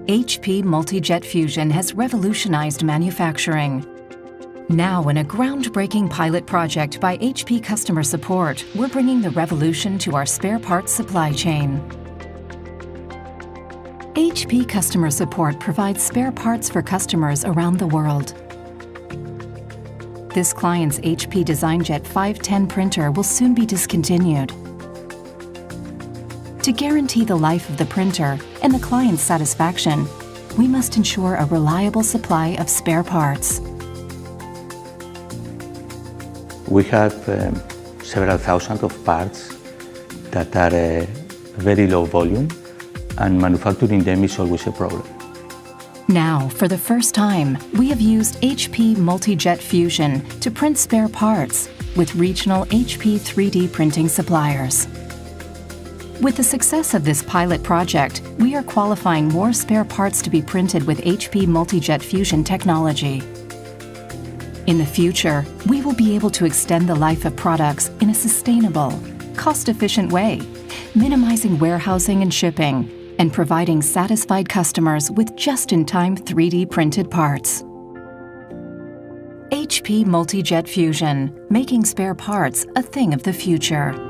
HP Multi-Jet Fusion has revolutionized manufacturing. Now, in a groundbreaking pilot project by HP Customer Support, we're bringing the revolution to our spare parts supply chain. HP Customer Support provides spare parts for customers around the world. This client's HP DesignJet 510 printer will soon be discontinued. To guarantee the life of the printer and the client's satisfaction, we must ensure a reliable supply of spare parts. We have several thousands of parts that are very low volume, and manufacturing them is always a problem. Now, for the first time, we have used HP Multi-Jet Fusion to print spare parts with regional HP 3D printing suppliers. With the success of this pilot project, we are qualifying more spare parts to be printed with HP Multi-Jet Fusion technology. In the future, we will be able to extend the life of products in a sustainable, cost-efficient way, minimizing warehousing and shipping, and providing satisfied customers with just-in-time 3D printed parts. HP Multi-Jet Fusion, making spare parts a thing of the future.